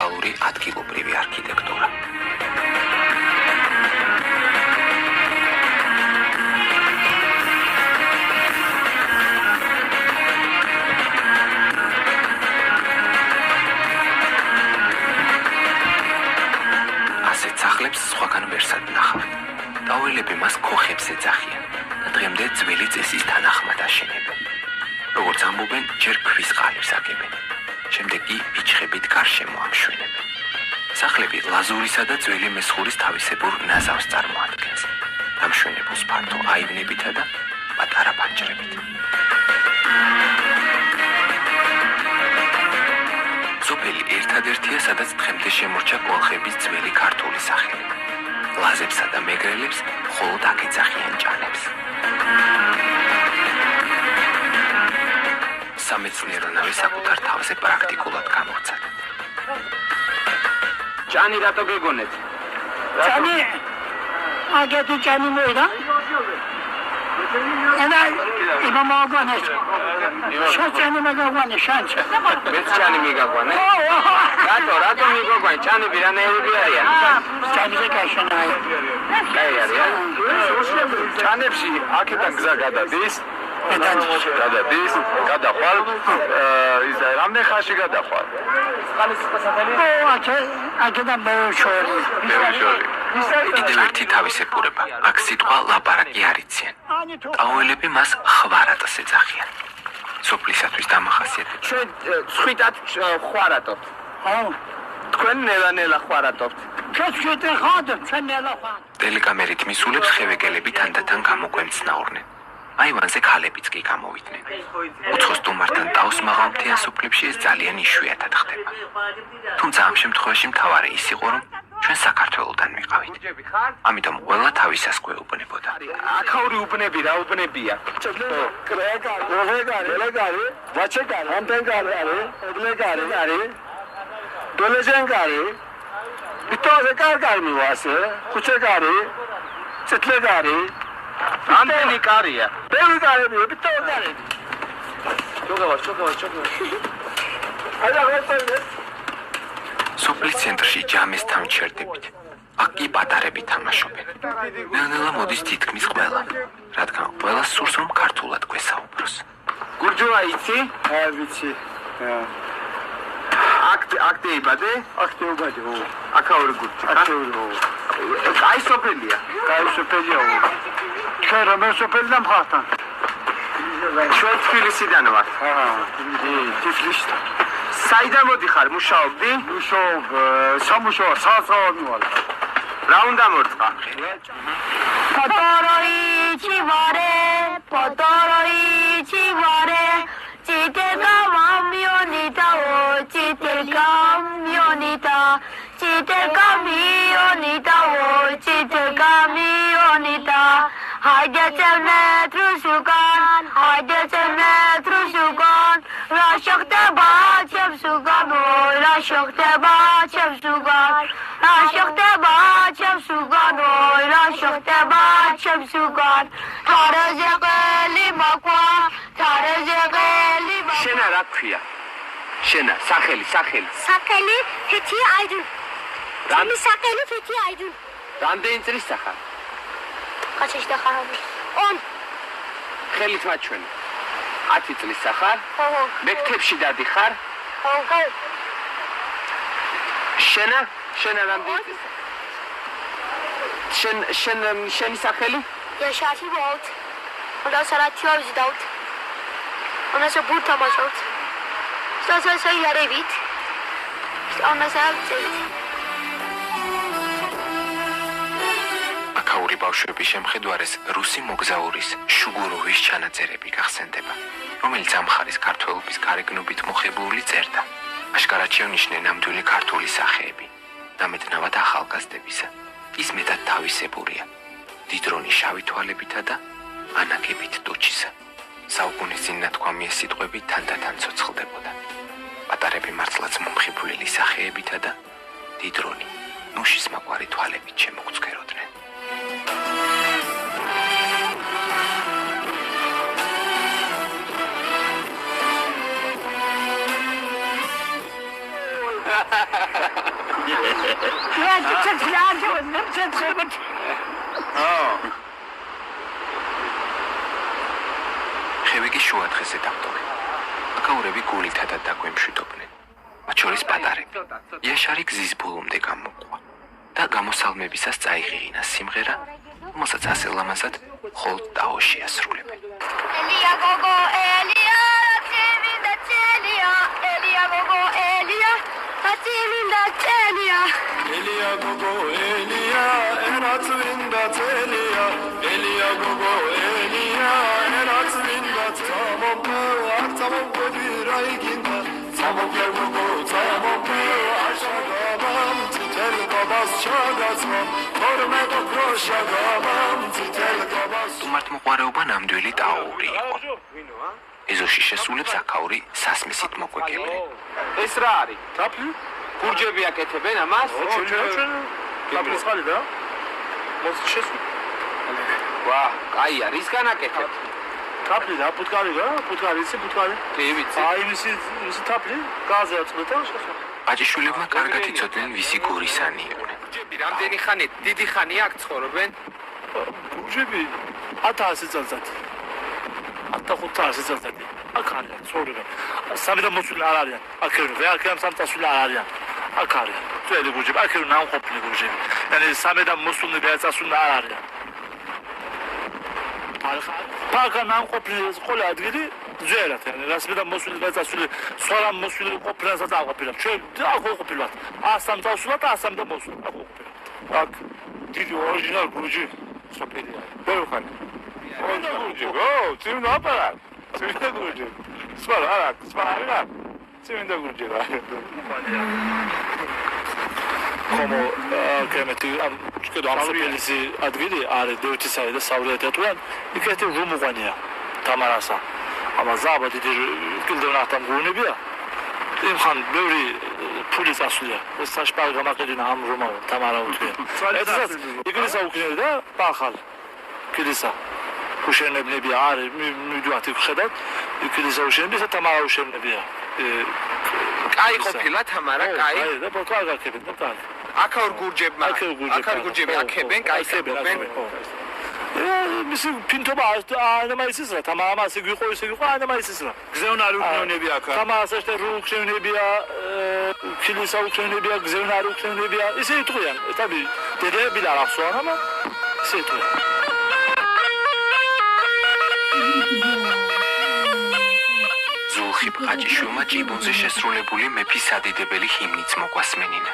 ალური ადგილობრივი არქიტექტურა. ასეთ სახლებს სხვაგან ვერსად ნახავთ. ტაუელები მას ქოხებს ეძახიან და დღემდე ძველი წესის თანახმად აშენებენ. როგორც ამბობენ, ჯერ ქვის ყალიბს აგებენ. შემდეგ კი ბიჭხებით გარშემო ამშვენებენ. სახლები ლაზურისა და ძველი მესხურის თავისებურ ნაზავს წარმოადგენს. ამშვენებელს ფართო აივნებითა და პატარა ფანჯრებით. სოფელი ერთადერთია, სადაც დღემდე შემორჩა კოლხების ძველი ქართული სახელი. ლაზებსა და მეგრელებს მხოლოდ აქ ეძახიან ჭანებს. სამეცნიერო საკუთარ თავზე პრაქტიკულად გამოცად. ჭანი რატო გეგონეთ? ჭანი აგეთი ჭანი მოიდა? ენა იბა მოგონეთ. შაჭანი მოგონე შანჩა. მეც ჭანი მიგაგვანე? რატო მიგაგვანე? ჭანები რანაირები არიან? ჭანზე გაშენაა. კაი არიან? ჭანებში აქედან გზა გადადის. გადადის, გადახვალ. ის რამდენ ხანში გადახვალ? აქედან ბევრი კიდევ ერთი თავისებურება, აქ სიტყვა ლაპარაკი არ იციან. ტაუელები მას ხვარატს ეძახიან. სოფლისათვის დამახასიათებელი. ჩვენ ცხვიტად ხვარატობთ. თქვენ ნელა ხვარატობთ. ტელეკამერით მისულებს ხევეგელები თანდათან გამოგვემცნაურნენ. აივანზე ქალებიც კი გამოვიდნენ. უცხოს სტუმართან ტაოს მაღალ მთიან სოფლებში ეს ძალიან იშვიათად ხდება. თუმცა ამ შემთხვევაში მთავარი ის იყო, რომ ჩვენ საქართველოდან ვიყავით. ამიტომ ყველა თავისას გვეუბნებოდა. აქაური უბნები რა უბნებია? რამდენი კარია? ბევრი კარებია, ბიტო კარები. ჩოგავას. სოფლის ცენტრში ჯამესთან ჩერდებით. აქ კი პატარები თამაშობენ. ნელა მოდის თითქმის ყველა, რადგან ყველას სურს რომ ქართულად გვესაუბროს. გურჯუა იცი? ვიცი. აქტე იბადე? აქტე უბადე, ო. აქაური გურჯი. კაი სოფელია. ჩვენ რომელ სოფელიდან მხართან? ჩვენ თბილისიდან ვართ. თბილისიდან. საიდან მოდიხარ? მუშაობდი? სამუშაო, საათსავალი ვარ. რა უნდა მორწყა? Potoroichi vare, chite camionita, chite camionita, hayde metro sugan, rashokte bachem sugan, შენა რა ქვია? შენა სახელი. Sakeli fethi aydın. Seni sakeli fethi aydın. რამდენი წლის სახარ? Kaç yaşında xarabı? 10. ხელით მაჩვენე. 10 წლის სახარ? ხო. მექთებში დადიხარ? ხო. შენა რამდენი წლის? შენი სახელი? Yaşati volt. Ondan sonra tiyavuz davut. Ondan sonra bur tamasot. Sonra yarevit. Ondan sonra çevit. აქაური ბავშვების შემხედვარეს რუსი მოგზაურის შუგუროვის ჩანაწერები გახსენდება, რომელიც ამხარის ქართველობის გარეგნობით მოხიბლული წერდა. აშკარად შეუნიშნენ ნამდვილი ქართული სახეები. დამეტნავად ახალგაზრდებისა. ის მეტად თავისებურია. დიდრონი შავი თვალებითა და ანაგებით ტუჩისა. საუკუნის წინ ნათქვამი ეს სიტყვები თანდათან ცოცხლდებოდა. პატარები მართლაც მომხიბვლელი სახეებითა და დიდრონი ნუშის მაგვარი თვალებით შემოგცქეროდნენ. ხევი კი შუა დღეზე დამტოვე. აკაურები გულითადად დაგვემშვიდობდნენ. მათ შორის პატარები. იაშარი გზის ბოლომდე გამოყვა და გამოსალმებისას წაიღინა სიმღერა, რომელსაც ასე ლამაზად მხოლოდ ტაოში ასრულებენ. Elia gogo Elia, Timinda Celia, Elia gogo Elia, Timinda Celia. Elia gogo Elia, eratvinda Celia. Elia gogo Elia, eratvinda Tamamı, artamamı bir ay ginda. Tamamı gogo, tamamı aşağıdan. Titel babas çağazmam, korme dokroşağam. Titel babas. მართმოყვარეობა ნამდვილი ტაური იყო. ეზოში შესრულებს აკაური სასმისით მოკვეკებდნენ. ეს რა არის? თაფლი? გურჯები აკეთებენ ამას? თაფლის ხალი და? მოს შესულ. ვა, კაია, რისგან აკეთებთ? თაფლი და პუტკარი რა? პუტკარი იცი პუტკარი? კი, ვიცი. აი მისი თაფლი გაზი აწყვეტა შესულ. ბაჭიშვილებმა კარგად იცოდნენ ვისი გურისანი იყვნენ. გურჯები რამდენი ხანი, დიდი ხანია აქ ცხოვრობენ? გურჯები 1000 წელიწადი. 1500 წელიწადი. აქ არიან ცხოვრობენ. სამიდან მოსული არ არიან. აქ ვეაქემ სამწასული არ არიან. აქ არიან. ძველი გურჯები, აქ ნამყოფნი გურჯები. yani სამიდან მოსული და წასული არ არიან. პარკა ნამყოფნი ყველა ადგილი ძველად, yani რასმიდან მოსული და წასული, სხვა მოსული ყოფილასაც არ ყოფილა. ჩვენ აქ ყოფილვართ. 100 და 100 მოსული აქ ყოფილა. აქ დიდი ორიგინალ გურჯი სოფელია. ვერ ხანი. Tim ne yapar? Timinde duracak. Spara. Timinde duracak. Como kemeti çünkü amsopelisi adgili are devleti sayede savriyet eturan iketi Rumu vaniya tamarasa. Ama zaba dedi gildevin ahtam guruni biya. İmkan böyle polis asılıyor. Saç bargamak edin ham Ruma tamara oturuyor. Esas İngilizce okuyor da bakal. Kilisa. უშენებნები არის მიდუათი ხედავთ იქილისა უშენები და თამარა უშენებია კაი ყოფილა თამარა კაი და პორტუგალია აკეთებენ და კაი აკაურ გურჯები აკეთებენ კაი აკეთებენ მისი პინტობა ანამაისის რა თამარა მასი გიყო ისე გიყო ანამაისის რა Gzevnari uknevnebi aka. თამარასა და რუქშენებია ქილისა უშენებია გზევნარი უშენებია ისე იტყვიან თაბი დედები და ახსოვან ამა ისე იტყვიან ზულხი ბღაჭიშვილმა ჭიბუნზე შესრულებული მეფის სადიდებელი ჰიმნიც მოგვასმენინა.